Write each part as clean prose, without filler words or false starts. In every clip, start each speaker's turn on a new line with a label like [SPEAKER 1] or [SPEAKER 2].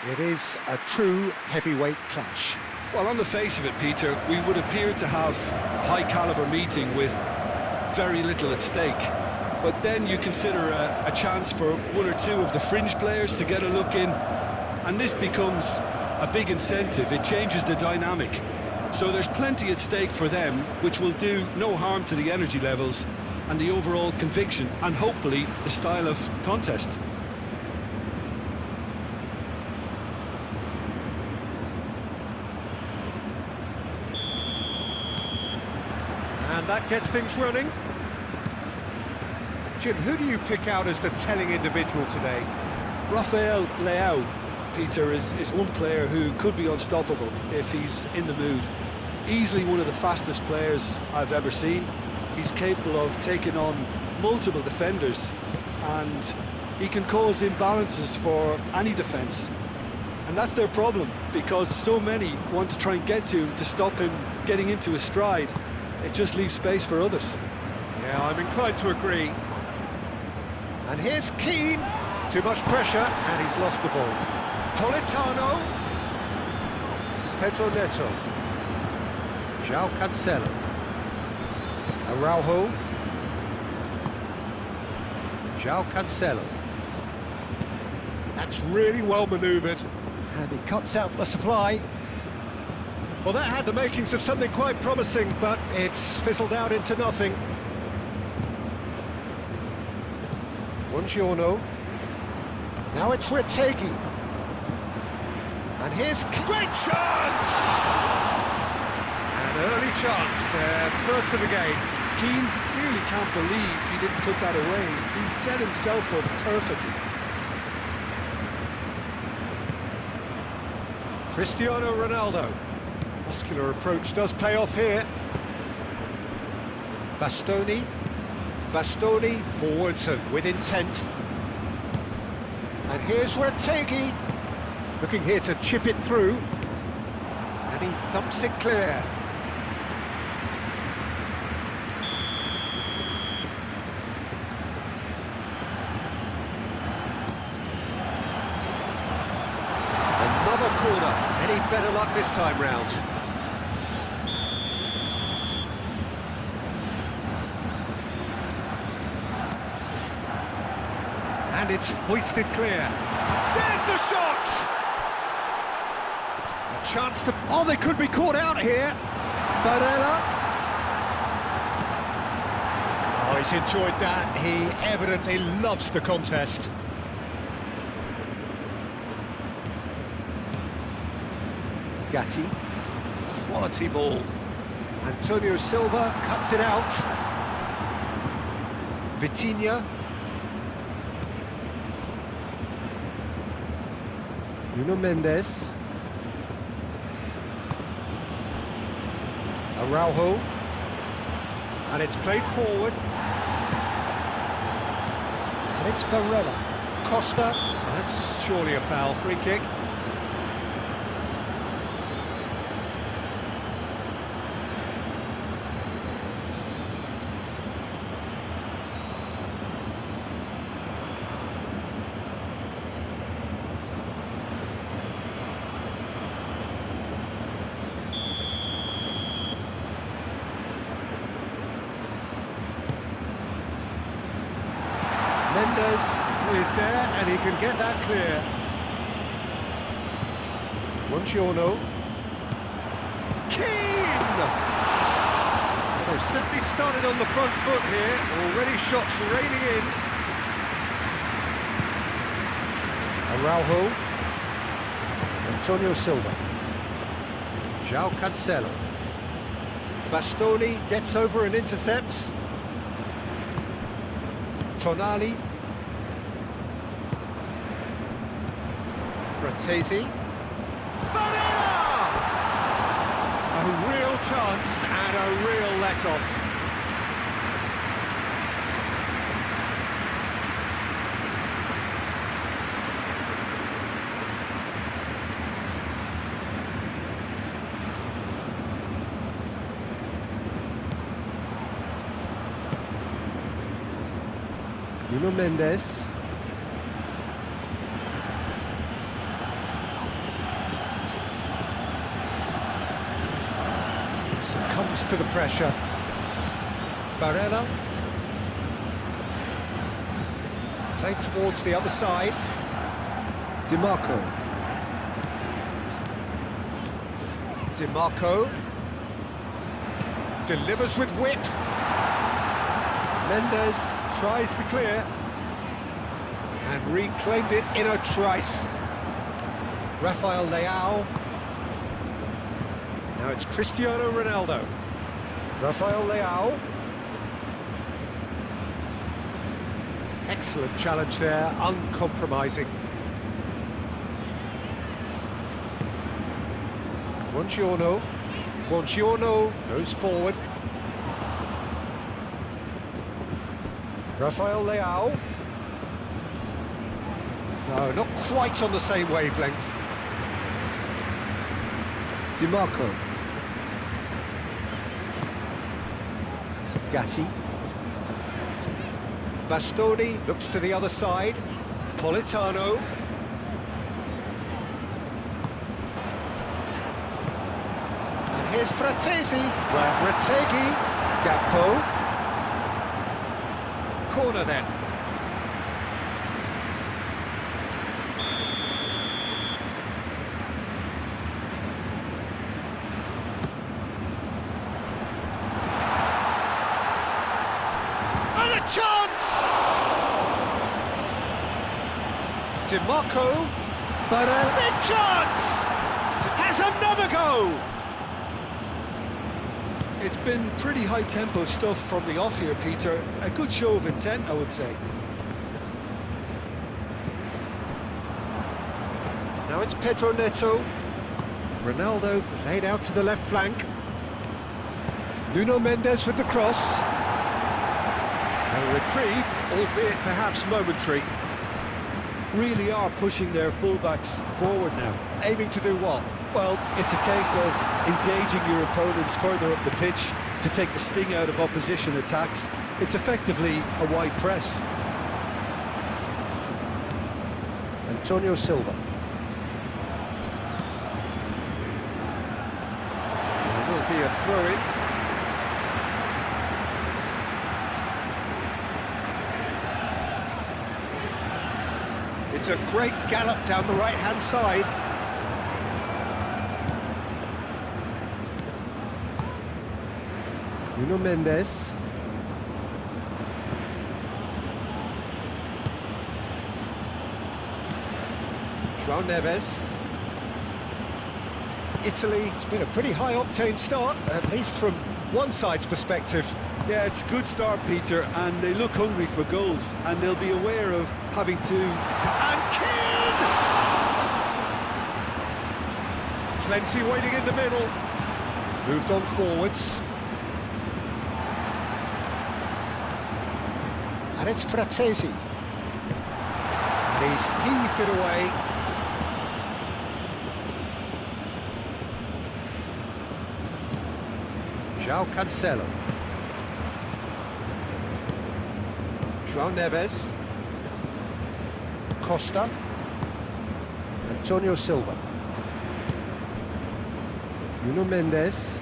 [SPEAKER 1] It is a true heavyweight clash.
[SPEAKER 2] Well, on the face of it, Peter, we would appear to have a high-caliber meeting with very little at stake. But then you consider a chance for one or two of the fringe players to get a look in, and this becomes a big incentive. It changes the dynamic. So there's plenty at stake for them, which will do no harm to the energy levels and the overall conviction, and hopefully the style of contest.
[SPEAKER 1] And that gets things running. Jim, who do you pick out as the telling individual today?
[SPEAKER 2] Rafael Leao, Peter, is one player who could be unstoppable if he's in the mood. Easily one of the fastest players I've ever seen. He's capable of taking on multiple defenders, and he can cause imbalances for any defence. And that's their problem, because so many want to try and get to him to stop him getting into his stride. It just leaves space for others.
[SPEAKER 1] Yeah, I'm inclined to agree. And here's Keane. Too much pressure, and he's lost the ball. Politano. Pedro Neto. João Cancelo. Araujo. João Cancelo. That's really well manoeuvred. And he cuts out the supply. Well, that had the makings of something quite promising, but it's fizzled out into nothing. Buongiorno. Now it's Retegui. And here's... Great chance! An early chance there, first of the game.
[SPEAKER 2] Keane really can't believe he didn't put that away. He set himself up perfectly.
[SPEAKER 1] Cristiano Ronaldo. Muscular approach does pay off here. Bastoni. Bastoni forwards and with intent. And here's Retegui. Looking here to chip it through. And he thumps it clear. Another corner. Any better luck this time round? And it's hoisted clear. There's the shot! A chance to... Oh, they could be caught out here. Barella. Oh, he's enjoyed that. He evidently loves the contest. Gatti. Quality ball. Antonio Silva cuts it out. Vitinha. Nuno Mendes. Araujo. And it's played forward. And it's Barella. Costa. That's surely a foul, free kick. Mendes is there, and he can get that clear. Buongiorno. Keane! Well, they've certainly started on the front foot here. Already shots raining in. Araujo. Antonio Silva. João Cancelo. Bastoni gets over and intercepts. Tonali. Bratesi. Barella! A real chance and a real let-off. Nuno Mendes. responds to the pressure. Barella. Played towards the other side. DiMarco. DiMarco. Delivers with whip. Mendes tries to clear. And reclaimed it in a trice. Rafael Leao. Now it's Cristiano Ronaldo. Rafael Leao. Excellent challenge there, uncompromising. Buongiorno. Buongiorno goes forward. Rafael Leao. No, not quite on the same wavelength. DiMarco. Gatti. Bastoni looks to the other side. Politano. And here's Fratesi. Retegui. Gakpo. Corner then. And a chance! DiMarco, but a big chance! Has another go!
[SPEAKER 2] It's been pretty high-tempo stuff from the off here, Peter. A good show of intent, I would say.
[SPEAKER 1] Now it's Pedro Neto. Ronaldo played out to the left flank. Nuno Mendes with the cross. A reprieve, albeit perhaps momentary.
[SPEAKER 2] Really are pushing their fullbacks forward now.
[SPEAKER 1] Aiming to do what?
[SPEAKER 2] Well, it's a case of engaging your opponents further up the pitch to take the sting out of opposition attacks. It's effectively a wide press.
[SPEAKER 1] Antonio Silva. There will be a throw-in. It's a great gallop down the right-hand side. Nuno Mendes. João Neves. Italy, it's been a pretty high-octane start, at least from one side's perspective.
[SPEAKER 2] Yeah, it's a good start, Peter, and they look hungry for goals, and they'll be aware of having to...
[SPEAKER 1] And Keane! Plenty waiting in the middle. Moved on forwards. And it's Fratesi. And he's heaved it away. João Cancelo. João Neves. Costa. Antonio Silva. Nuno Mendes.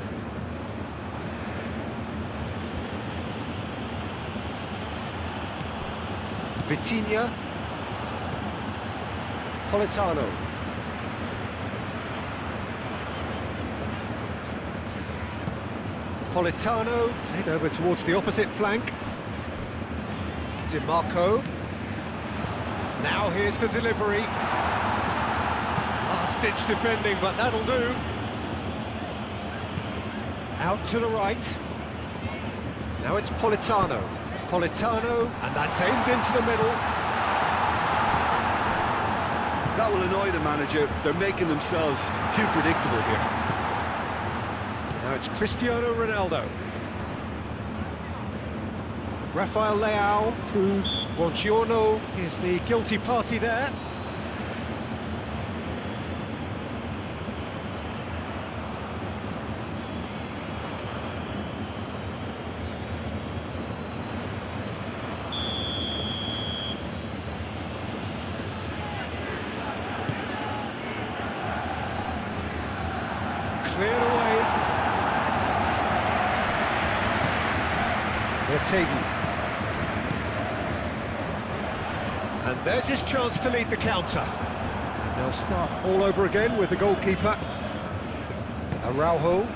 [SPEAKER 1] Vitinha. Politano. Politano played over towards the opposite flank. DiMarco. Now here's the delivery. Last-ditch defending, but that'll do. Out to the right. Now it's Politano. Politano, and that's aimed into the middle.
[SPEAKER 2] That will annoy the manager. They're making themselves too predictable here.
[SPEAKER 1] Now it's Cristiano Ronaldo. Rafael Leao proves Buongiorno is the guilty party there. Cleared away. Retegui. And there's his chance to lead the counter. And they'll start all over again with the goalkeeper. Araujo.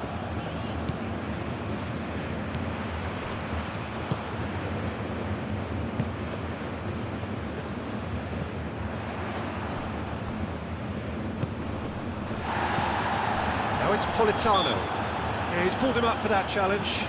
[SPEAKER 1] Now it's Politano. Yeah, he's pulled him up for that challenge.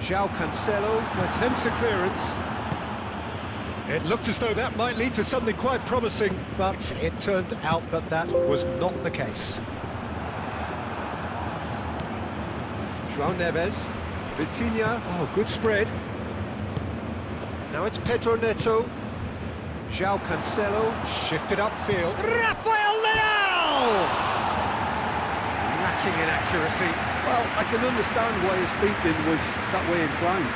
[SPEAKER 1] João Cancelo attempts a clearance. It looked as though that might lead to something quite promising, but it turned out that that was not the case. João Neves, Vitinha, oh, good spread. Now it's Pedro Neto. João Cancelo, shifted upfield. Rafael Leão! Lacking in accuracy.
[SPEAKER 2] Well, I can understand why his thinking was that way inclined.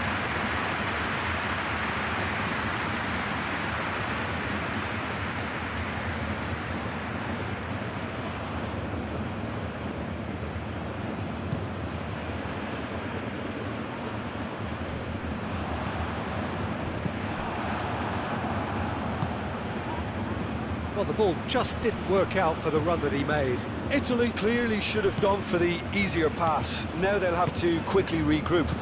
[SPEAKER 1] Well, the ball just didn't work out for the run that he made.
[SPEAKER 2] Italy clearly should have gone for the easier pass. Now they'll have to quickly regroup.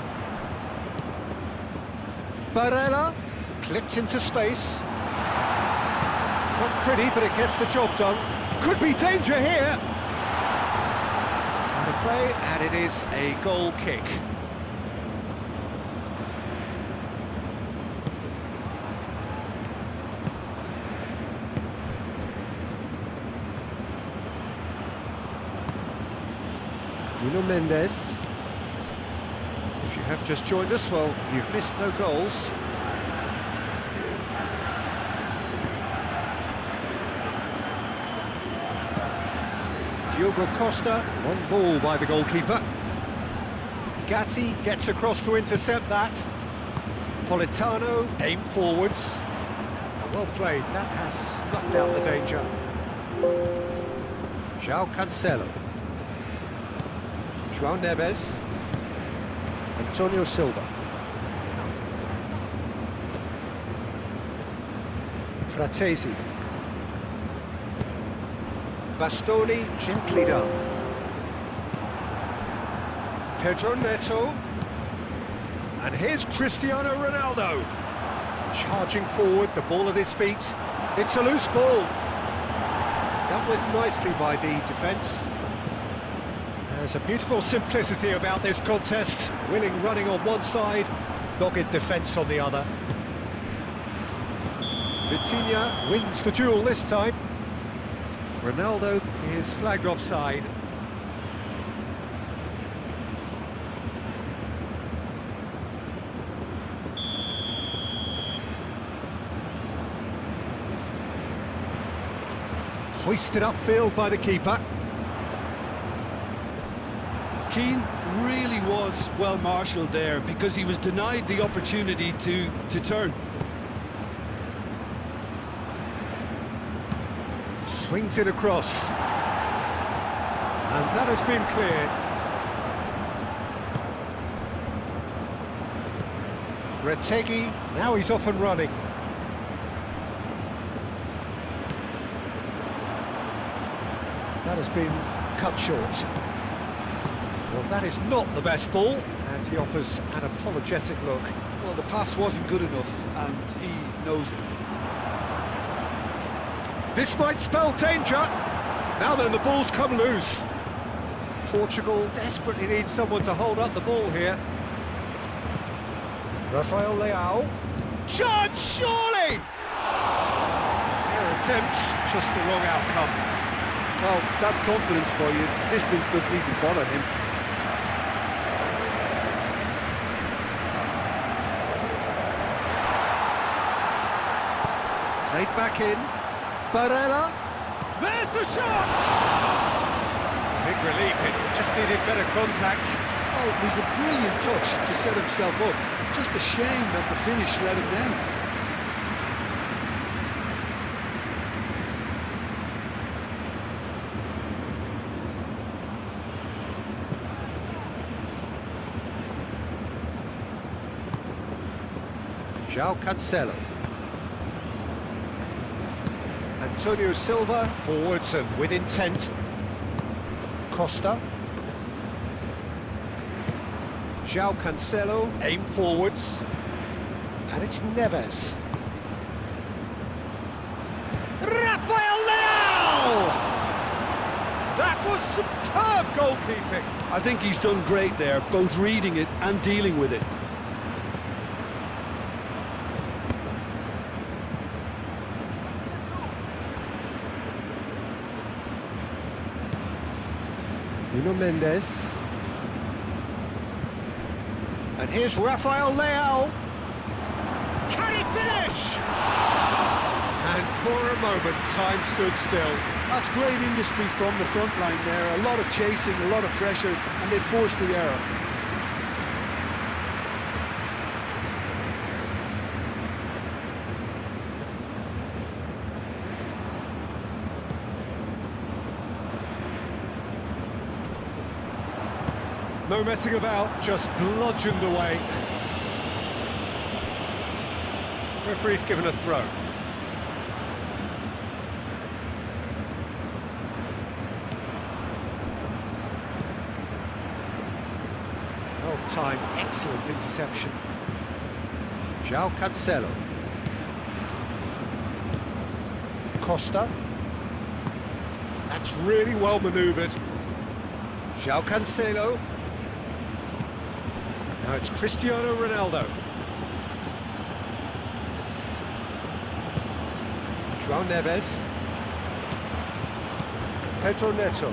[SPEAKER 1] Barella, clipped into space. Not pretty, but it gets the job done. Could be danger here. It's out of play, and it is a goal kick. Nuno Mendes. If you have just joined us, well, you've missed no goals. Diogo Costa, one ball by the goalkeeper. Gatti gets across to intercept that. Politano, aim forwards. Well played, that has snuffed out the danger. João Cancelo. João Neves, Antonio Silva, Fratesi, Bastoni, gently done, Pedro Neto, and here's Cristiano Ronaldo, charging forward, the ball at his feet. It's a loose ball, dealt with nicely by the defence. There's a beautiful simplicity about this contest. Willing running on one side, dogged defence on the other. Vitinha wins the duel this time. Ronaldo is flagged offside. Hoisted upfield by the keeper.
[SPEAKER 2] Keane really was well marshalled there because he was denied the opportunity to turn.
[SPEAKER 1] Swings it across. And that has been cleared. Retegui, now he's off and running. That has been cut short. Well, that is not the best ball, and he offers an apologetic look.
[SPEAKER 2] Well, the pass wasn't good enough, and he knows it.
[SPEAKER 1] This might spell danger. Now then, the ball's come loose. Portugal desperately needs someone to hold up the ball here. Rafael Leão. Chance, surely! Fair attempt, just the wrong outcome.
[SPEAKER 2] Well, that's confidence for you. Distance doesn't even bother him.
[SPEAKER 1] Played back in. Barella. There's the shot! Big relief, it just needed better contact.
[SPEAKER 2] Oh, it was a brilliant touch to set himself up. Just a shame that the finish let him down.
[SPEAKER 1] João Cancelo. Antonio Silva, forwards and with intent. Costa. João Cancelo, aim forwards. And it's Neves. Rafael Leão! That was superb goalkeeping.
[SPEAKER 2] I think he's done great there, both reading it and dealing with it.
[SPEAKER 1] Nuno Mendes. And here's Rafael Leão. Can he finish? And for a moment, time stood still.
[SPEAKER 2] That's great industry from the front line there. A lot of chasing, a lot of pressure, and they forced the error.
[SPEAKER 1] No messing about, just bludgeoned away. Referee's given a throw. Well timed, excellent interception. João Cancelo. Costa. That's really well manoeuvred. João Cancelo. Now it's Cristiano Ronaldo. João Neves. Pedro Neto.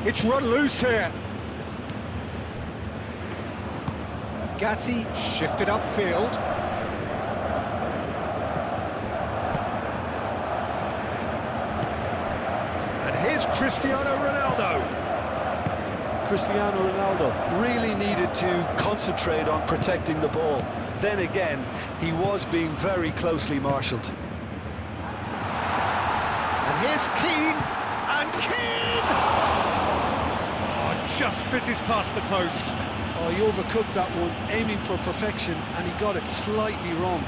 [SPEAKER 1] It's run loose here. Gatti shifted upfield. And here's Cristiano Ronaldo.
[SPEAKER 2] Cristiano Ronaldo really needed to concentrate on protecting the ball. Then again, he was being very closely marshalled.
[SPEAKER 1] And here's Keane, and Keane! Oh, just fizzes past the post.
[SPEAKER 2] Oh, he overcooked that one, aiming for perfection, and he got it slightly wrong.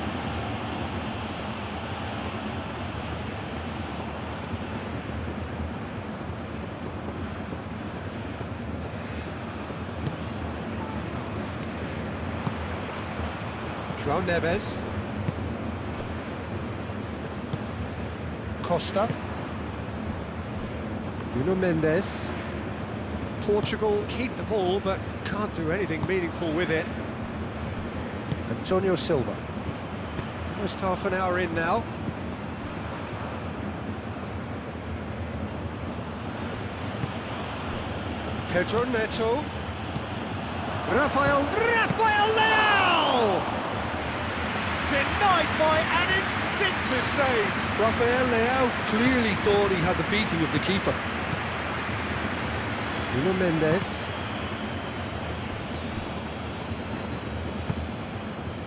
[SPEAKER 1] João Neves. Costa. Nuno Mendes. Portugal keep the ball, but can't do anything meaningful with it. Antonio Silva. Almost half an hour in now. Pedro Neto. Rafael Leão! Denied by an instinctive save.
[SPEAKER 2] Rafael Leão clearly thought he had the beating of the keeper.
[SPEAKER 1] Nuno Mendes.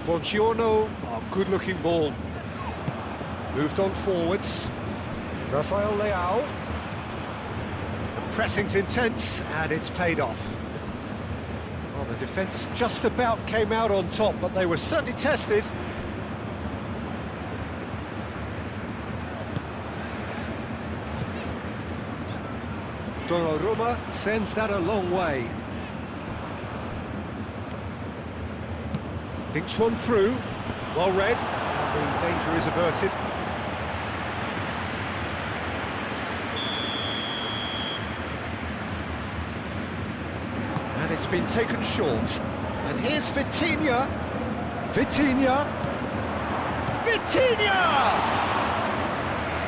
[SPEAKER 1] Buongiorno, oh, good-looking ball. Moved on forwards. Rafael Leão. The pressing's intense, and it's paid off. Well, the defence just about came out on top, but they were certainly tested. Donnarumma sends that a long way. Dinks one through, well read, and the danger is averted. And it's been taken short. And here's Vitinha. Vitinha!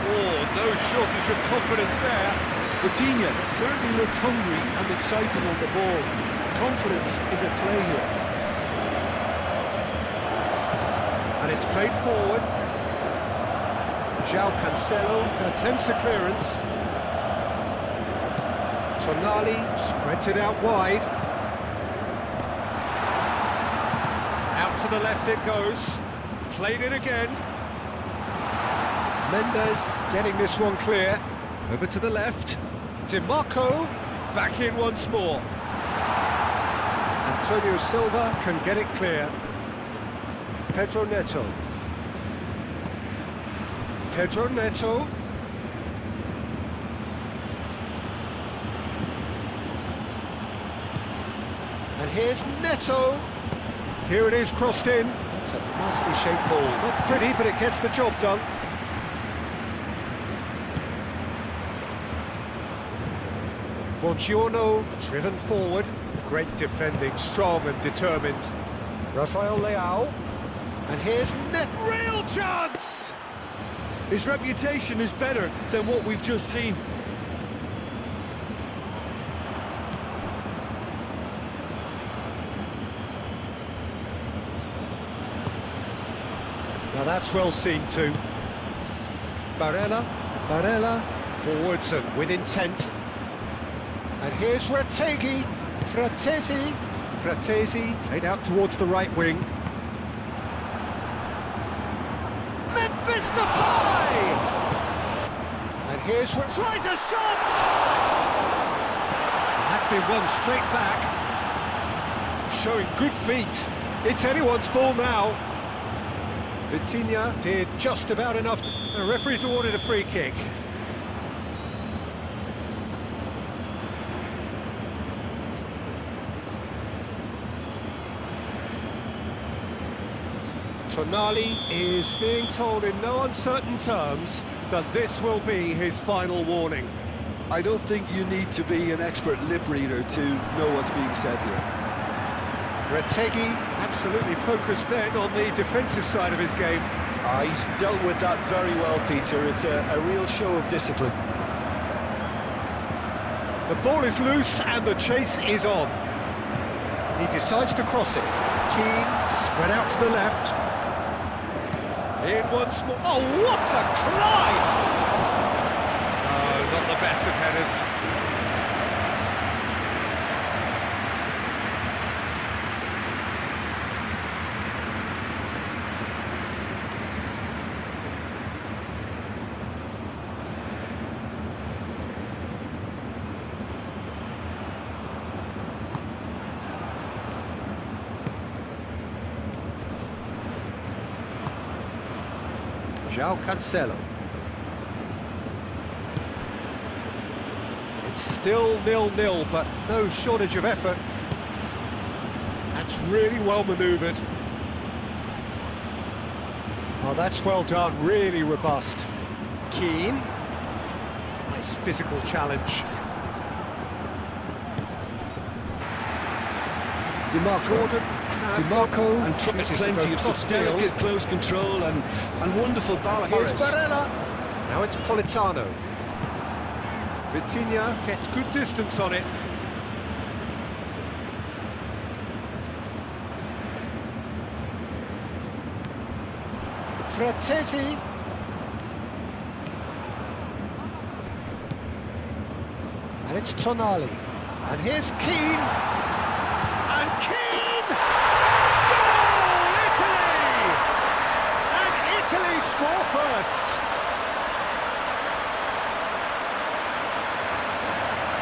[SPEAKER 1] Oh, no shortage of confidence there.
[SPEAKER 2] Vitinha certainly looked hungry and excited on the ball. Confidence is at play here.
[SPEAKER 1] And it's played forward. João Cancelo attempts a clearance. Tonali spreads it out wide. Out to the left it goes. Played it again. Mendes getting this one clear. Over to the left. DiMarco back in once more. Antonio Silva can get it clear. Pedro Neto. Pedro Neto. And here's Neto. Here it is, crossed in. It's a nicely shaped ball. Not pretty, but it gets the job done. Buongiorno, driven forward. Great defending, strong and determined. Rafael Leao. And here's real chance!
[SPEAKER 2] His reputation is better than what we've just seen.
[SPEAKER 1] Now that's well seen too. Barella, forwards and with intent. And here's Fratesi, played out towards the right wing. Memphis Depay! And here's tries a shot! And that's been won straight back. Showing good feet. It's anyone's ball now. Vitinha did just about enough. The referee's awarded a free kick. Tonali is being told in no uncertain terms that this will be his final warning.
[SPEAKER 2] I don't think you need to be an expert lip reader to know what's being said here.
[SPEAKER 1] Retegui absolutely focused then on the defensive side of his game.
[SPEAKER 2] He's dealt with that very well, Peter. It's a real show of discipline.
[SPEAKER 1] The ball is loose and the chase is on. He decides to cross it. Keane spread out to the left. In once more. Oh, what a climb! Oh, not the best of headers. João Cancelo. It's still 0-0, but no shortage of effort. That's really well manoeuvred. Oh, that's well done, really robust. Keane. Nice physical challenge. DiMarco
[SPEAKER 2] and plenty of delicate close control and wonderful balance.
[SPEAKER 1] Here's Barella. Now it's Politano. Vitinha gets good distance on it. Fratesi. And it's Tonali. And here's Keane. And Keane! Goal! Italy! And Italy score first.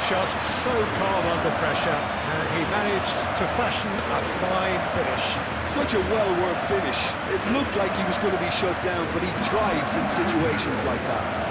[SPEAKER 1] Just so calm under pressure, and he managed to fashion a fine finish.
[SPEAKER 2] Such a well-worked finish. It looked like he was going to be shut down, but he thrives in situations like that.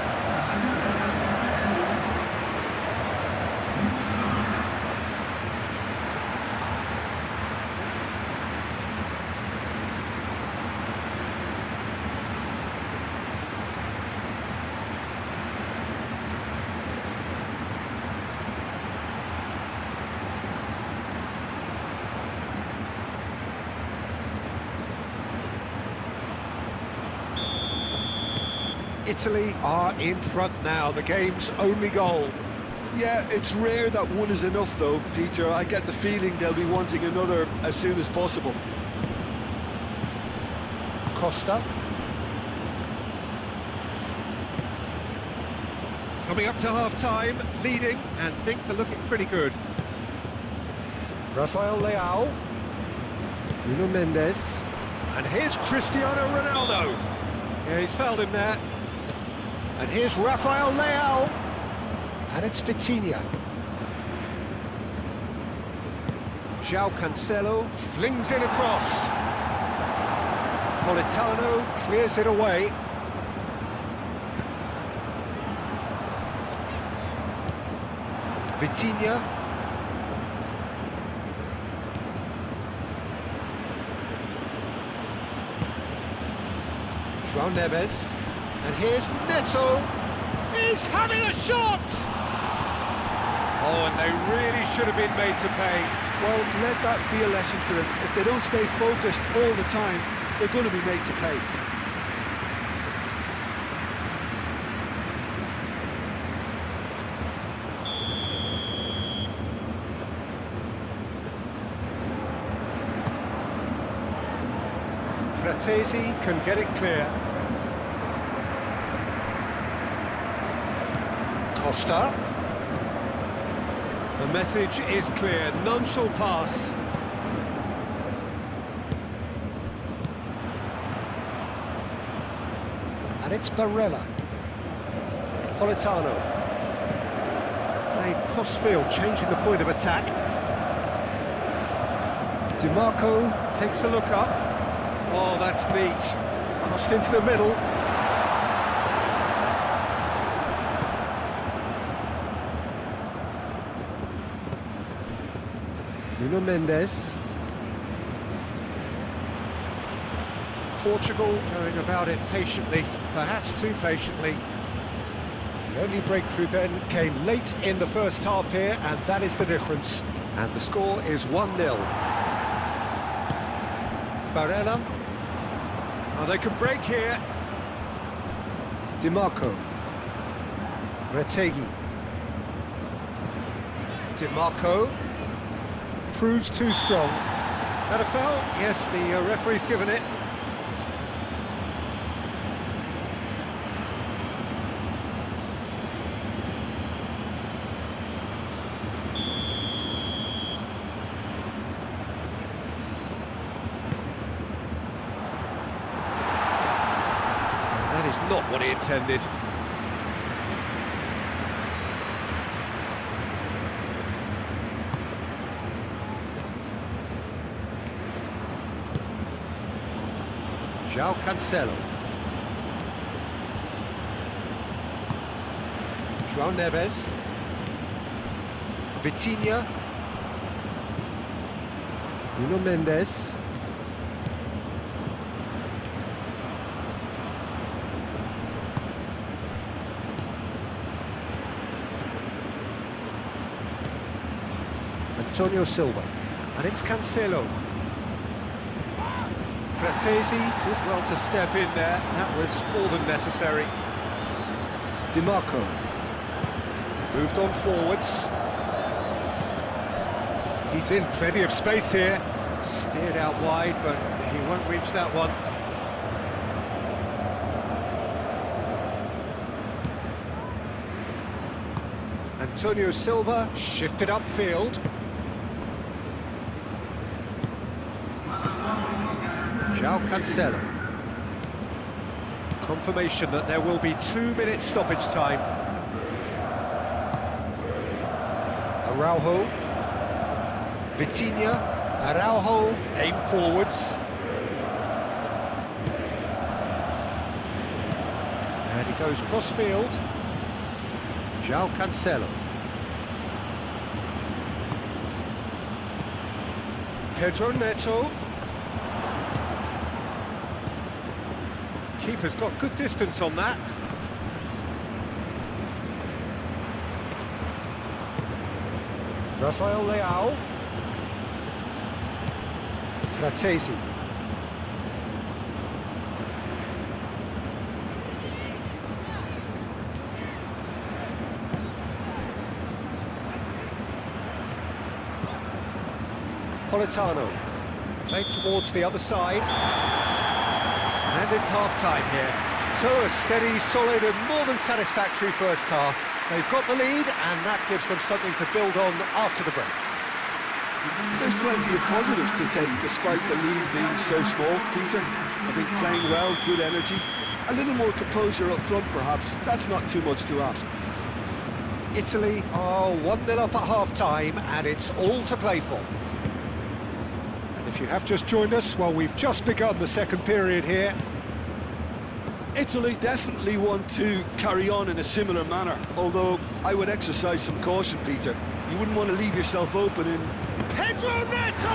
[SPEAKER 1] Italy are in front now, the game's only goal.
[SPEAKER 2] Yeah, it's rare that one is enough though, Peter. I get the feeling they'll be wanting another as soon as possible.
[SPEAKER 1] Costa. Coming up to half-time, leading, and things are looking pretty good. Rafael Leao. Nuno Mendes. And here's Cristiano Ronaldo. Yeah, he's fouled him there. And here's Rafael Leao. And it's Vitinha. João Cancelo flings in across. Politano clears it away. Vitinha. João Neves. And here's Neto. He's having a shot! Oh, and they really should have been made to pay.
[SPEAKER 2] Well, let that be a lesson to them. If they don't stay focused all the time, they're going to be made to pay.
[SPEAKER 1] Fratesi can get it clear. Costa. The message is clear, none shall pass. And it's Barella. Politano. Playing cross-field, changing the point of attack. DiMarco takes a look up. Oh, that's neat. Crossed into the middle. Nuno Mendes. Portugal going about it patiently, perhaps too patiently. The only breakthrough then came late in the first half here, and that is the difference. And the score is 1-0. Barella. Oh, they could break here. DiMarco. Retegi. DiMarco. Proves too strong. That a foul? Yes, the referee's given it. That is not what he intended. João Cancelo. João Neves. Vitinha. Nuno Mendes. Antonio Silva. And it's Cancelo. Fratesi did well to step in there. That was more than necessary. DiMarco. Moved on forwards. He's in plenty of space here. Steered out wide, but he won't reach that one. Antonio Silva shifted upfield. João Cancelo. Confirmation that there will be 2 minutes stoppage time. Araujo. Vitinha. Araujo. Aim forwards. And he goes cross-field. João Cancelo. Pedro Neto. Keeper's got good distance on that. Rafael Leao. Fratesi. Politano. Played towards the other side. And it's half-time here. So a steady, solid and more than satisfactory first half. They've got the lead, and that gives them something to build on after the break.
[SPEAKER 2] There's plenty of positives to take despite the lead being so small, Peter. I think playing well, good energy, a little more composure up front perhaps. That's not too much to ask.
[SPEAKER 1] Italy are 1-0 up at half-time, and it's all to play for. And if you have just joined us, well, we've just begun the second period here.
[SPEAKER 2] Italy definitely want to carry on in a similar manner, although I would exercise some caution, Peter. You wouldn't want to leave yourself open in...
[SPEAKER 1] Pedro Neto!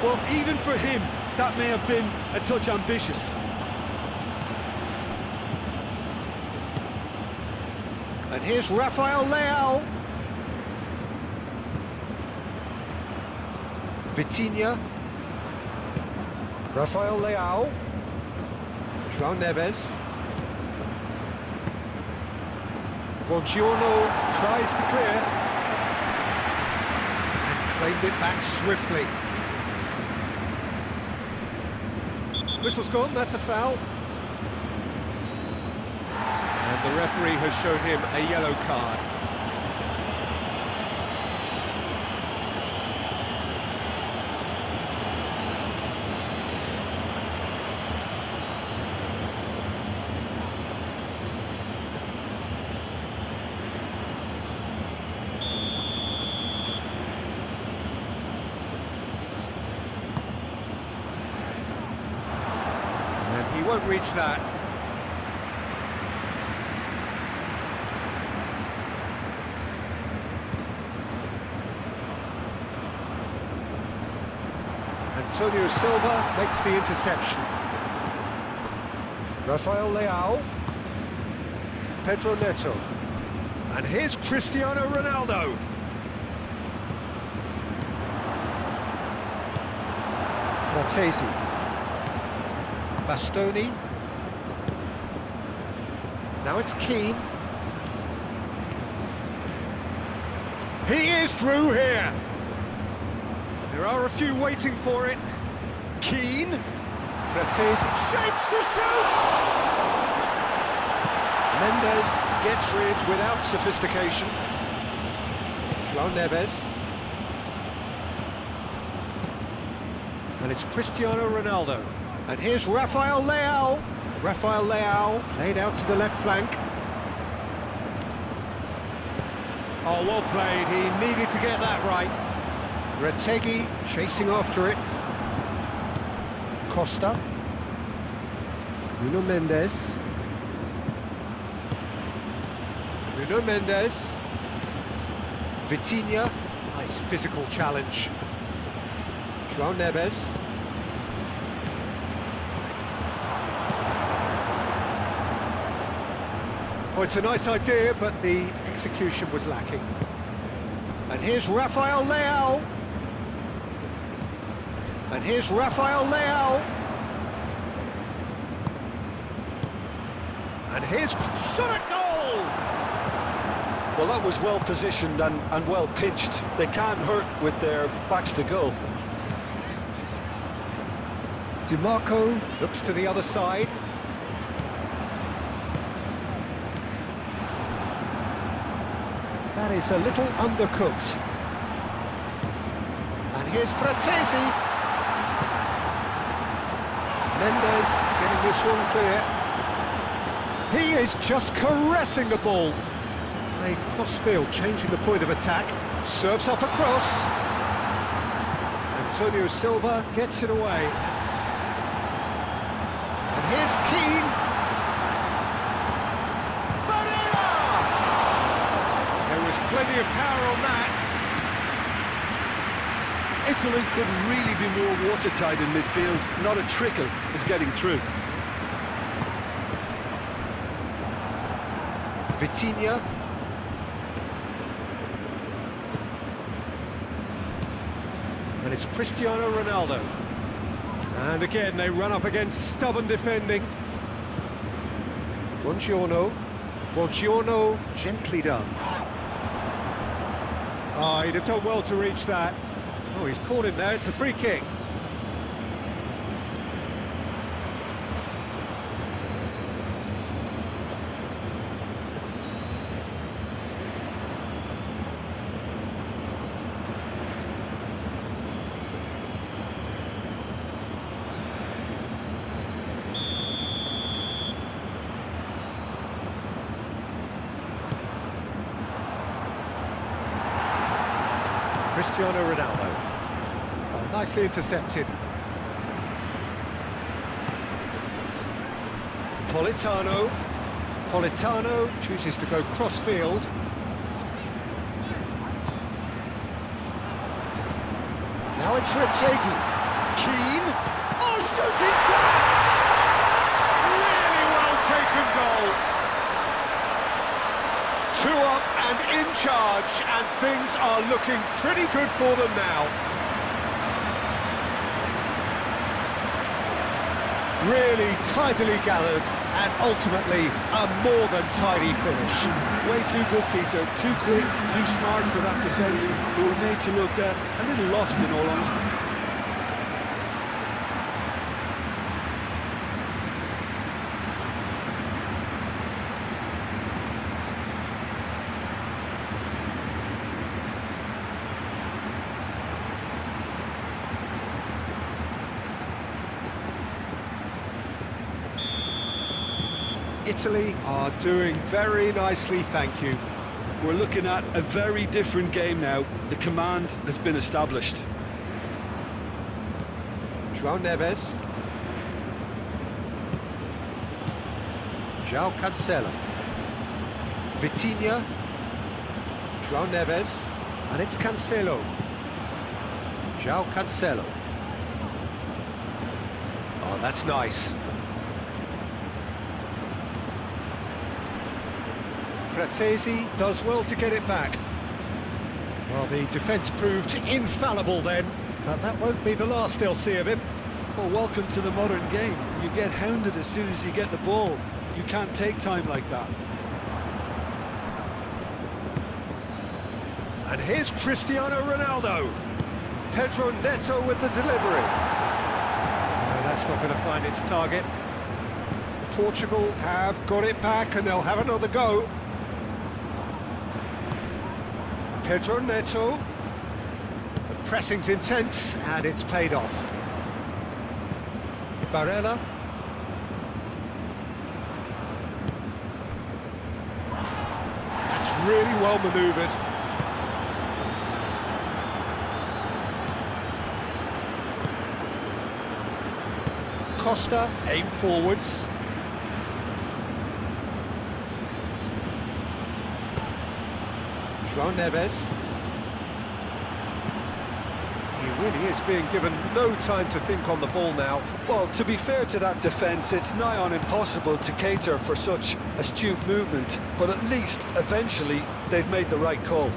[SPEAKER 2] Well, even for him, that may have been a touch ambitious.
[SPEAKER 1] And here's Rafael Leao. Vitinha. Rafael Leao. João Neves. Buongiorno tries to clear. And claimed it back swiftly. Whistle's gone, that's a foul. And the referee has shown him a yellow card. And he won't reach that. Antonio Silva makes the interception. Rafael Leao. Pedro Neto. And here's Cristiano Ronaldo. Fratesi. Bastoni. Now it's Keane. He is through here. There are a few waiting for it. Keane. Fratesi shapes to shoot! Mendes gets rid without sophistication. João Neves. And it's Cristiano Ronaldo. And here's Rafael Leao. Rafael Leao played out to the left flank. Oh, well played. He needed to get that right. Retegi chasing after it. Costa. Nuno Mendes. Nuno Mendes. Vitinha. Nice physical challenge. João Neves. Oh, it's a nice idea, but the execution was lacking. And here's Rafael Leao. And here's Rafael Leao. And here's shot at goal!
[SPEAKER 2] Well, that was well positioned and well pitched. They can't hurt with their backs to goal.
[SPEAKER 1] Di Marco looks to the other side. That is a little undercooked. And here's Fratesi. Mendes getting this one clear. He is just caressing the ball. Playing cross-field, changing the point of attack. Serves up across. Antonio Silva gets it away. And here's Keane. Barella! There was plenty of power on that.
[SPEAKER 2] Italy could really be more watertight in midfield. Not a trickle is getting through.
[SPEAKER 1] Vitinha. And it's Cristiano Ronaldo. And again, they run up against stubborn defending. Buongiorno. Buongiorno, gently done. Oh, he'd have done well to reach that. Oh, he's caught him there, it's a free kick. Cristiano Ronaldo. Oh, nicely intercepted. Politano chooses to go cross-field. Now it's Retegi. Keane. Oh, shooting chance! Really well taken goal. 2 up and in charge, and things are looking pretty good for them now. Really tidily gathered, and ultimately a more than tidy finish.
[SPEAKER 2] Way too good, Peter. Too quick, too smart for that defence. They were made to look a little lost, in all honesty.
[SPEAKER 1] Italy are doing very nicely, thank you.
[SPEAKER 2] We're looking at a very different game now. The command has been established.
[SPEAKER 1] João Neves. João Cancelo. Vitinha. João Neves. And it's Cancelo. João Cancelo. Oh, that's nice. Fratesi does well to get it back. Well, the defence proved infallible then, but that won't be the last they'll see of him.
[SPEAKER 2] Well, welcome to the modern game. You get hounded as soon as you get the ball. You can't take time like that.
[SPEAKER 1] And here's Cristiano Ronaldo. Pedro Neto with the delivery. No, that's not going to find its target. Portugal have got it back and they'll have another go. Pedro Neto. The pressing's intense and it's paid off. Barella. That's really well manoeuvred. Costa, aim forwards. João Neves. He really is being given no time to think on the ball now.
[SPEAKER 2] Well, to be fair to that defence, it's nigh on impossible to cater for such astute movement, but at least, eventually, they've made the right call.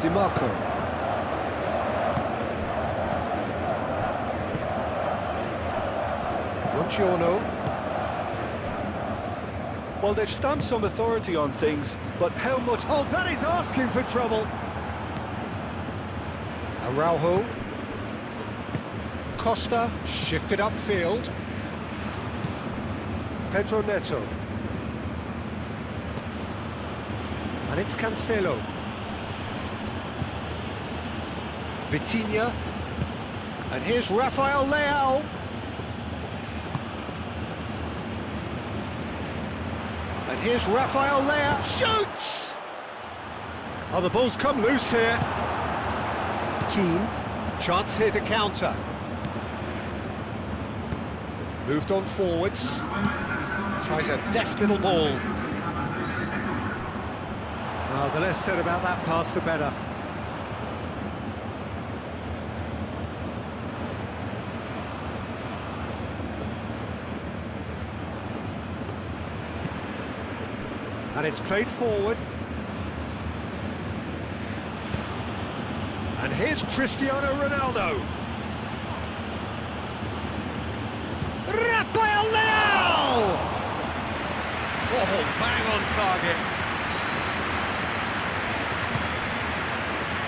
[SPEAKER 1] Di Marco. Buongiorno.
[SPEAKER 2] Well, they've stamped some authority on things, but how much...
[SPEAKER 1] Oh, that is asking for trouble. Araujo. Costa shifted upfield. Pedro Neto. And it's Cancelo. Vitinha. And here's Rafael Leao. And here's Rafael Leao. Shoots! Oh, the ball's come loose here. Keane. Chance here to counter. Moved on forwards. Tries a deft little ball. Oh, the less said about that pass, the better. And it's played forward. And here's Cristiano Ronaldo. Rafael Leao! Oh, bang on target.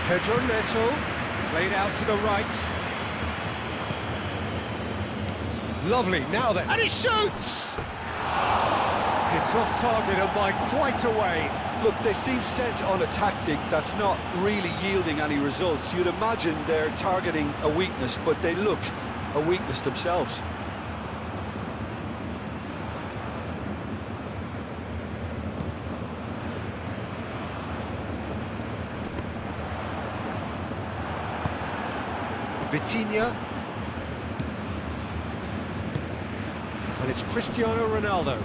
[SPEAKER 1] Pedro Neto, played out to the right. Lovely, now then. And he shoots! It's off target and by quite a way.
[SPEAKER 2] Look, they seem set on a tactic that's not really yielding any results. You'd imagine they're targeting a weakness, but they look a weakness themselves.
[SPEAKER 1] Vitinha. And it's Cristiano Ronaldo.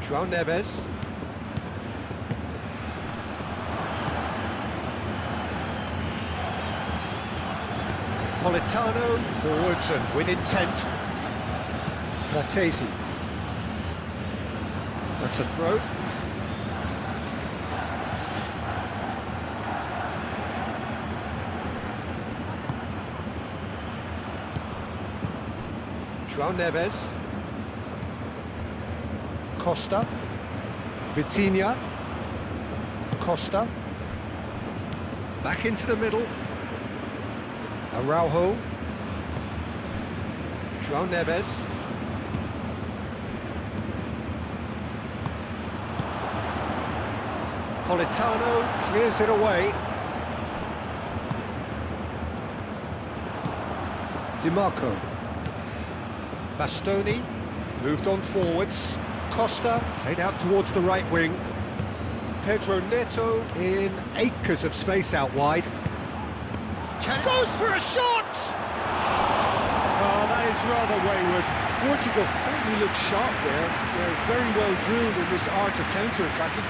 [SPEAKER 1] João Neves. Politano forwards and with intent. Fratesi. That's a throw. João Neves. Costa. Vitinha. Costa. Back into the middle. Araujo. João Neves. Politano clears it away. DiMarco. Bastoni moved on forwards. Costa played out towards the right wing. Pedro Neto in acres of space out wide. Goes for a shot! Oh, that is rather wayward.
[SPEAKER 2] Portugal certainly look sharp there. They're very well drilled in this art of counter-attacking.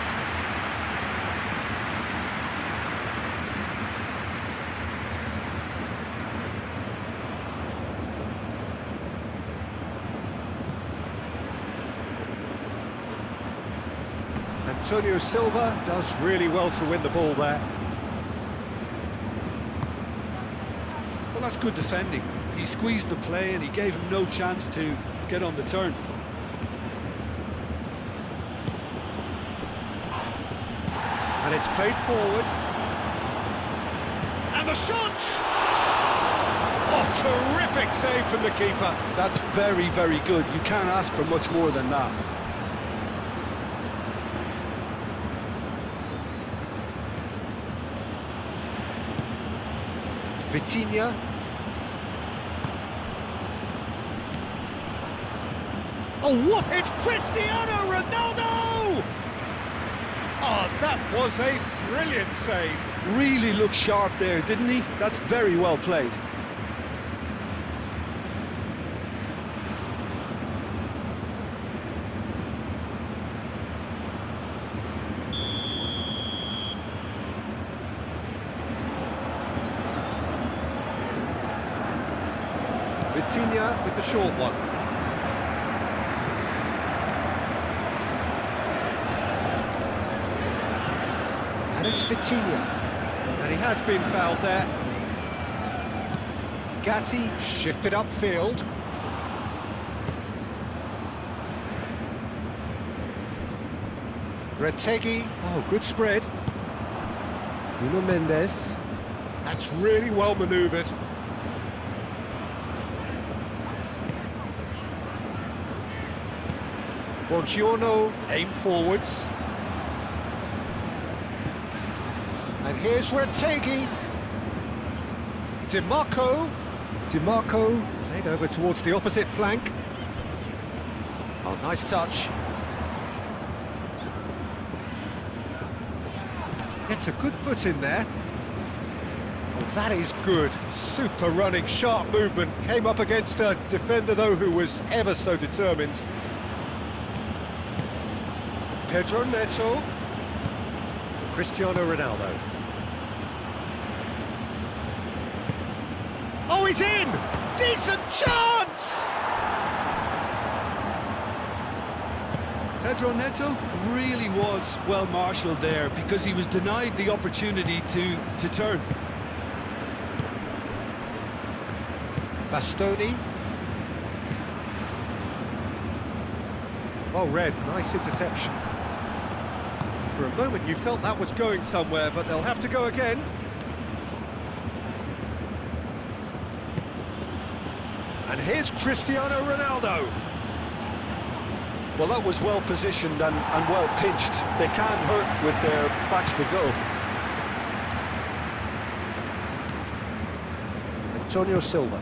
[SPEAKER 1] Antonio Silva does really well to win the ball there.
[SPEAKER 2] Well, that's good defending. He squeezed the play and he gave him no chance to get on the turn.
[SPEAKER 1] And it's played forward. And the shot! Oh, terrific save from the keeper.
[SPEAKER 2] That's very, very good. You can't ask for much more than that.
[SPEAKER 1] Vitinha. Oh, what? It's Cristiano Ronaldo! Oh, that was a brilliant save.
[SPEAKER 2] Really looked sharp there, didn't he? That's very well played.
[SPEAKER 1] Vitinha with the short one. And it's Vitinha. And he has been fouled there. Gatti shifted upfield. Retegi. Oh, good spread. Nuno Mendes. That's really well manoeuvred. Buongiorno aimed forwards. And here's Retegi. DiMarco. DiMarco played over towards the opposite flank. Oh, nice touch. Gets a good foot in there. Oh, that is good. Super running, sharp movement. Came up against a defender, though, who was ever so determined. Pedro Neto. Cristiano Ronaldo. Oh, he's in! Decent chance!
[SPEAKER 2] Pedro Neto really was well marshalled there because he was denied the opportunity to turn.
[SPEAKER 1] Bastoni. Well read, nice interception. For a moment you felt that was going somewhere, but they'll have to go again. And here's Cristiano Ronaldo.
[SPEAKER 2] Well, that was well positioned and well pinched. They can't hurt with their backs to go.
[SPEAKER 1] Antonio Silva.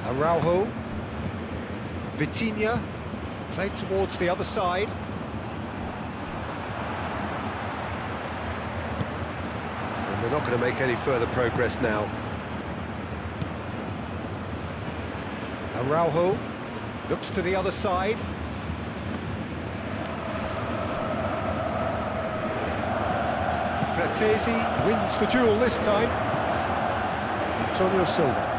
[SPEAKER 1] Araujo. Vitinha, played towards the other side. And they're not going to make any further progress now. Araujo looks to the other side. Fratesi wins the duel this time. Antonio Silva.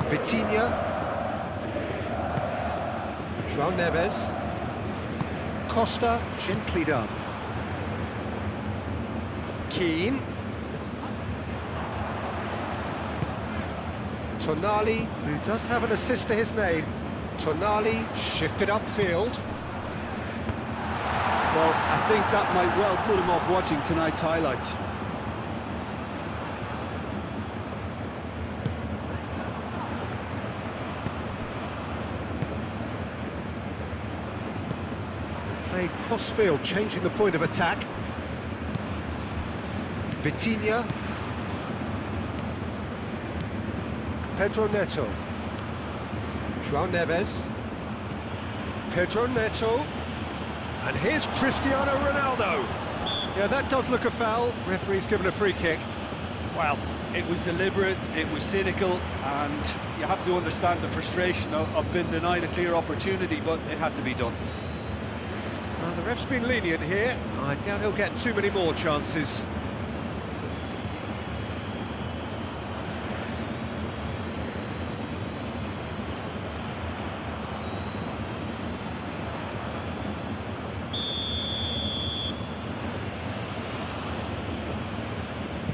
[SPEAKER 1] Vitinha. João Neves. Costa, gently done. Keane. Tonali, who does have an assist to his name. Tonali shifted upfield.
[SPEAKER 2] Well, I think that might well put him off watching tonight's highlights.
[SPEAKER 1] Played cross-field, changing the point of attack. Vitinha. Pedro Neto. João Neves. Pedro Neto. And here's Cristiano Ronaldo. Yeah, that does look a foul. Referee's given a free kick.
[SPEAKER 2] Well, it was deliberate, it was cynical, and you have to understand the frustration of being denied a clear opportunity, but it had to be done.
[SPEAKER 1] Well, the ref's been lenient here. I doubt he'll get too many more chances.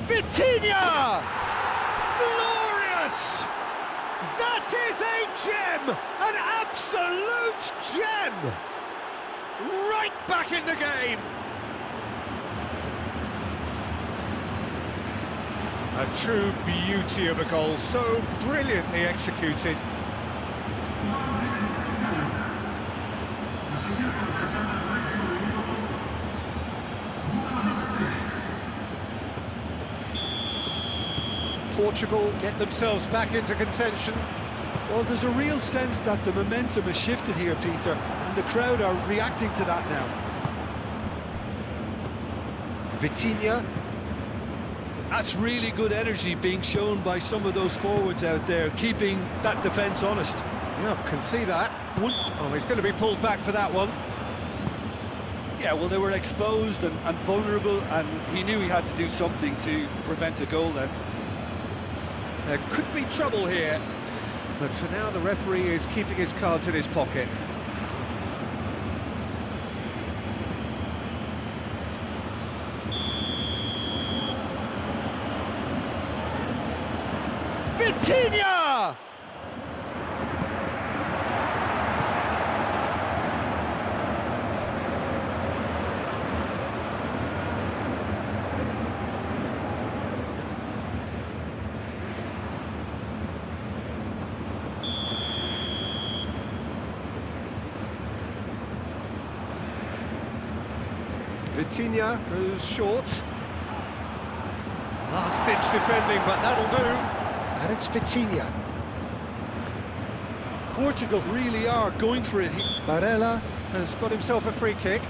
[SPEAKER 1] Vitinha! Glorious! That is a gem! An absolute gem! Right back in the game! A true beauty of a goal, so brilliantly executed. Portugal get themselves back into contention.
[SPEAKER 2] Well, there's a real sense that the momentum has shifted here, Peter, and the crowd are reacting to that now.
[SPEAKER 1] Vitinha.
[SPEAKER 2] That's really good energy being shown by some of those forwards out there, keeping that defence honest.
[SPEAKER 1] Yeah, can see that. Oh, he's going to be pulled back for that one.
[SPEAKER 2] Yeah, well, they were exposed and vulnerable, and he knew he had to do something to prevent a goal then.
[SPEAKER 1] There could be trouble here, but for now the referee is keeping his cards in his pocket. Vitinha! Vitinha goes short. Last-ditch defending, but that'll do. And it's Vitinha.
[SPEAKER 2] Portugal really are going for it.
[SPEAKER 1] Barella has got himself a free kick.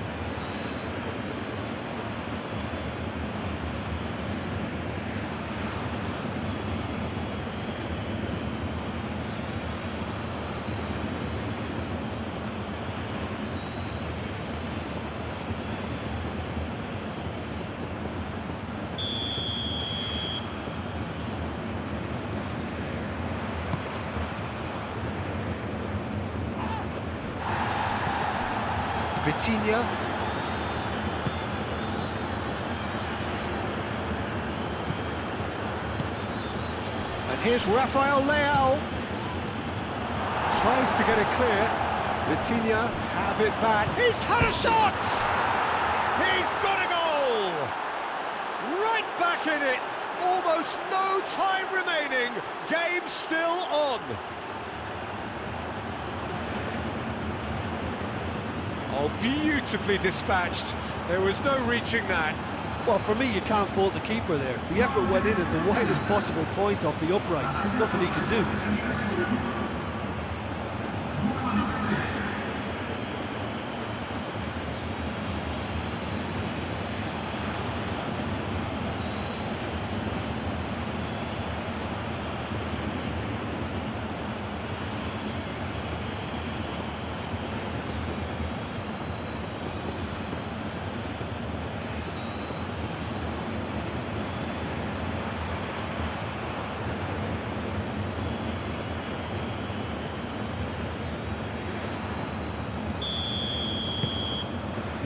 [SPEAKER 1] Vitinha. And here's Rafael Leao. Tries to get it clear. Vitinha have it back. He's had a shot! He's got a goal! Right back in it. Almost no time remaining. Game still on. Oh, beautifully dispatched. There was no reaching that.
[SPEAKER 2] Well, for me, you can't fault the keeper there. The effort went in at the widest possible point off the upright. Nothing he could do.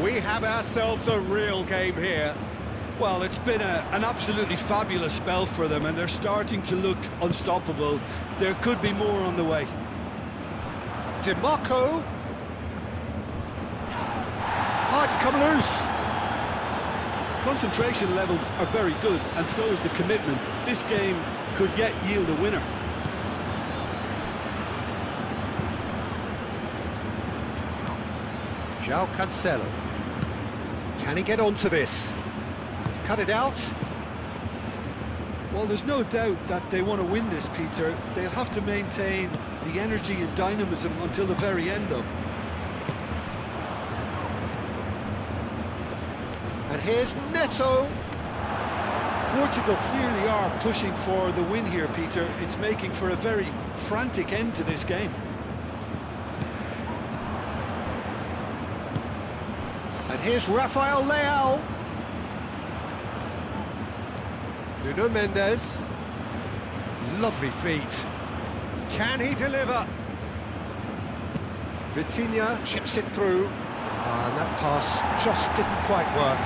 [SPEAKER 1] We have ourselves a real game here.
[SPEAKER 2] Well, it's been an absolutely fabulous spell for them, and they're starting to look unstoppable. There could be more on the way.
[SPEAKER 1] DiMarco. Oh, it's come loose.
[SPEAKER 2] Concentration levels are very good, and so is the commitment. This game could yet yield a winner.
[SPEAKER 1] João Cancelo. Can he get onto this? He's cut it out.
[SPEAKER 2] Well, there's no doubt that they want to win this, Peter. They'll have to maintain the energy and dynamism until the very end, though.
[SPEAKER 1] And here's Neto.
[SPEAKER 2] Portugal clearly are pushing for the win here, Peter. It's making for a very frantic end to this game.
[SPEAKER 1] And here's Rafael Leao. Nuno Mendes. Lovely feet. Can he deliver? Vitinha chips it through. And that pass just didn't quite work.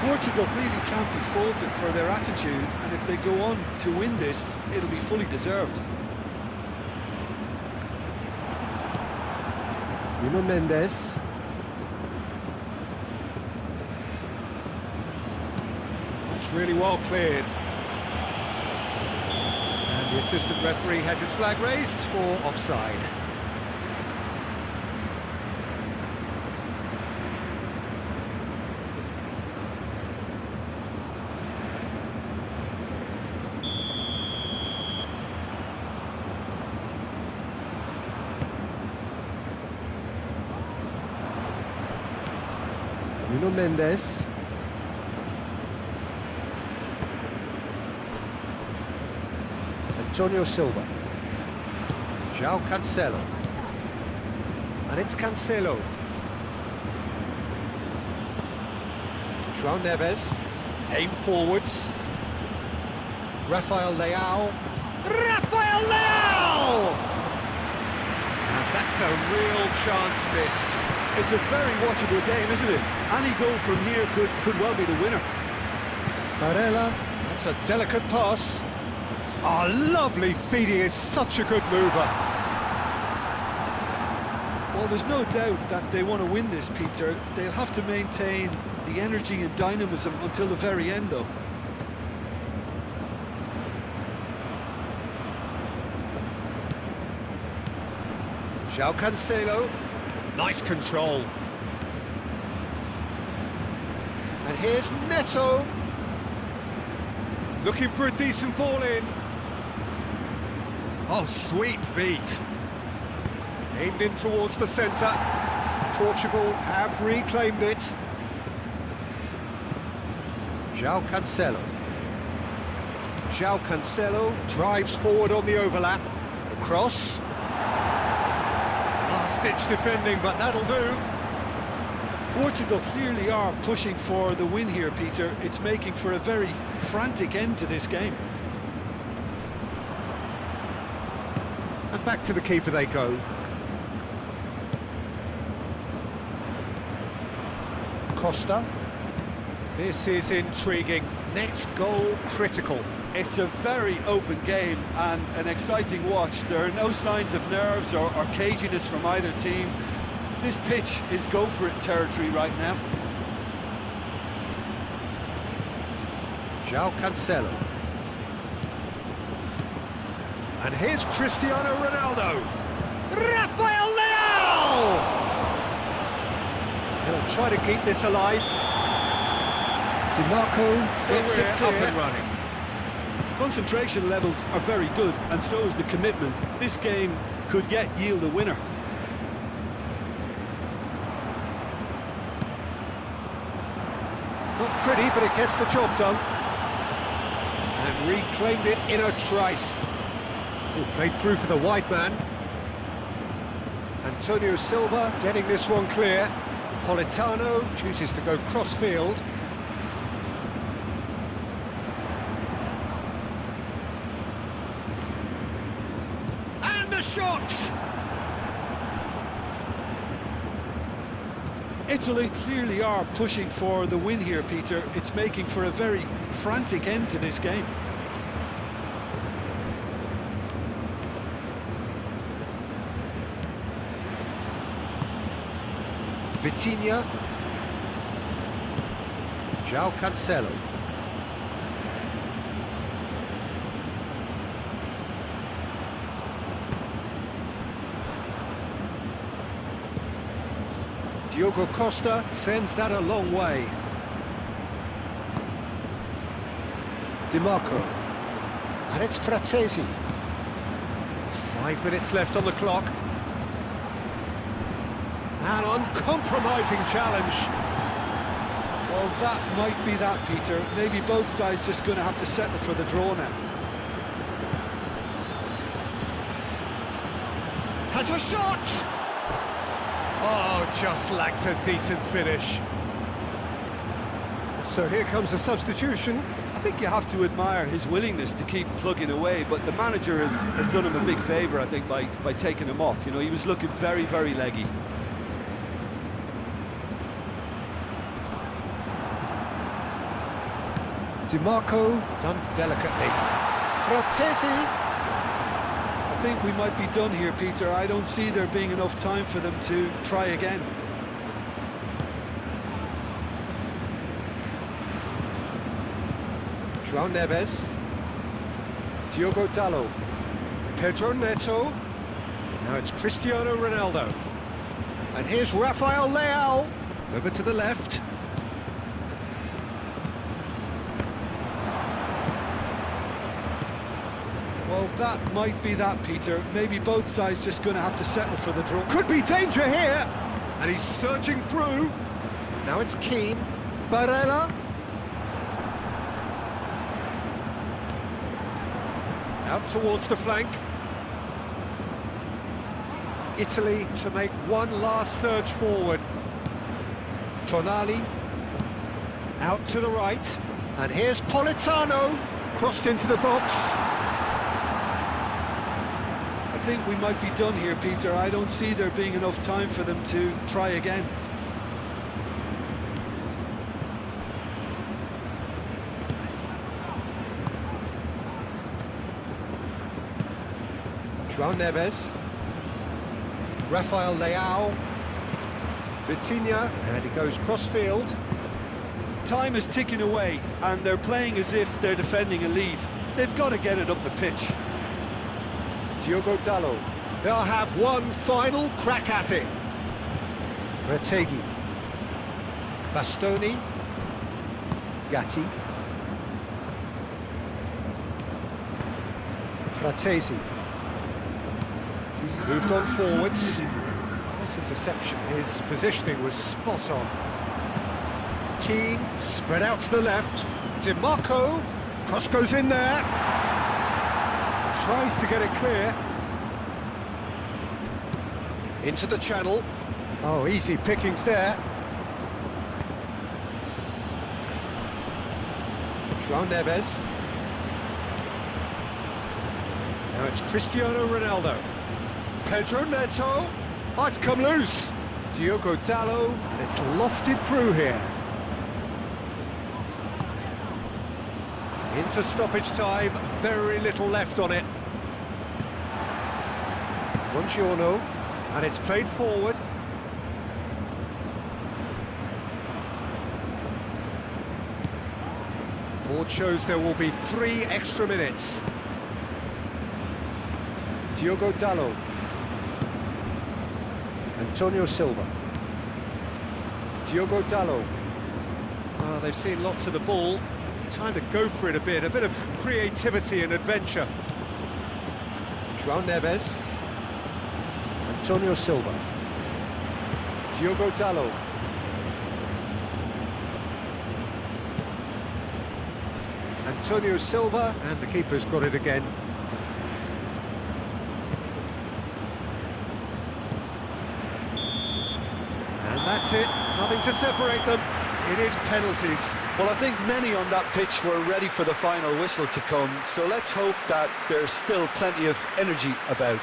[SPEAKER 2] Portugal really can't be faulted for their attitude, and if they go on to win this, it'll be fully deserved.
[SPEAKER 1] Nuno Mendes. It's really well cleared. And the assistant referee has his flag raised for offside. Nuno Mendes. Antonio Silva. João Cancelo. And it's Cancelo. João Neves. Aim forwards. Rafael Leao. Rafael Leao! And that's a real chance missed.
[SPEAKER 2] It's a very watchable game, isn't it? Any goal from here could well be the winner.
[SPEAKER 1] Barella, that's a delicate pass. Oh, lovely feet, he is such a good mover.
[SPEAKER 2] Well, there's no doubt that they want to win this, Peter. They'll have to maintain the energy and dynamism until the very end, though.
[SPEAKER 1] João Cancelo. Nice control. And here's Neto. Looking for a decent ball in. Oh, sweet feet. Aimed in towards the centre. Portugal have reclaimed it. João Cancelo. João Cancelo drives forward on the overlap. Across. Last-ditch defending, but that'll do.
[SPEAKER 2] Portugal clearly are pushing for the win here, Peter. It's making for a very frantic end to this game.
[SPEAKER 1] And back to the keeper they go. Costa. This is intriguing. Next goal critical.
[SPEAKER 2] It's a very open game and an exciting watch. There are no signs of nerves or caginess from either team. This pitch is go-for-it territory right now.
[SPEAKER 1] João Cancelo. And here's Cristiano Ronaldo. Rafael Leao! He'll try to keep this alive. DiMarco
[SPEAKER 3] So
[SPEAKER 1] gets
[SPEAKER 3] we're
[SPEAKER 1] it
[SPEAKER 3] up
[SPEAKER 1] clear.
[SPEAKER 3] and running.
[SPEAKER 2] Concentration levels are very good, and so is the commitment. This game could yet yield a winner.
[SPEAKER 1] Not pretty, but it gets the job done. And reclaimed it in a trice. Oh, played through for the wide man. Antonio Silva getting this one clear. Politano chooses to go cross-field. And the shot!
[SPEAKER 2] Italy clearly are pushing for the win here, Peter. It's making for a very frantic end to this game.
[SPEAKER 1] Vitinha. João Cancelo. Diogo Costa sends that a long way. DiMarco. And it's Fratesi. 5 minutes left on the clock. An uncompromising challenge.
[SPEAKER 2] Well, that might be that, Peter. Maybe both sides just going to have to settle for the draw now.
[SPEAKER 1] Has a shot! Oh, just lacked a decent finish. So here comes a substitution.
[SPEAKER 2] I think you have to admire his willingness to keep plugging away, but the manager has done him a big favour, I think, by taking him off. You know, he was looking very, very leggy.
[SPEAKER 1] DiMarco done delicately. Fratesi.
[SPEAKER 2] I think we might be done here, Peter. I don't see there being enough time for them to try again.
[SPEAKER 1] João Neves. Diogo Dalot. Pedro Neto. Now it's Cristiano Ronaldo. And here's Rafael Leao. Over to the left.
[SPEAKER 2] Well, that might be that, Peter. Maybe both sides just going to have to settle for the draw.
[SPEAKER 1] Could be danger here. And he's surging through. Now it's Keane. Barella. Out towards the flank. Italy to make one last surge forward. Tonali. Out to the right. And here's Politano. Crossed into the box.
[SPEAKER 2] I think we might be done here, Peter. I don't see there being enough time for them to try again.
[SPEAKER 1] João Neves. Rafael Leao. Vitinha. And he goes cross-field.
[SPEAKER 2] Time is ticking away, and they're playing as if they're defending a lead. They've got to get it up the pitch.
[SPEAKER 1] Diogo Dalot. They'll have one final crack at it. Retegui. Bastoni. Gatti. Fratesi. Moved on forwards. Nice interception. His positioning was spot on. Keane spread out to the left. DiMarco. Cross goes in there. Tries to get it clear. Into the channel. Oh, easy pickings there. João Neves. Now it's Cristiano Ronaldo. Pedro Neto. Oh, it's come loose. Diogo Dalot, and it's lofted through here. Into stoppage time, very little left on it. Buongiorno, and it's played forward. Board shows there will be 3 extra minutes. Diogo Dalot. Antonio Silva. Diogo Dalot. Oh, they've seen lots of the ball. Time to go for it a bit of creativity and adventure. João Neves. Antonio Silva. Diogo Dalot. Antonio Silva, and the keeper's got it again. And that's it, nothing to separate them. It is penalties.
[SPEAKER 2] Well, I think many on that pitch were ready for the final whistle to come, so let's hope that there's still plenty of energy about.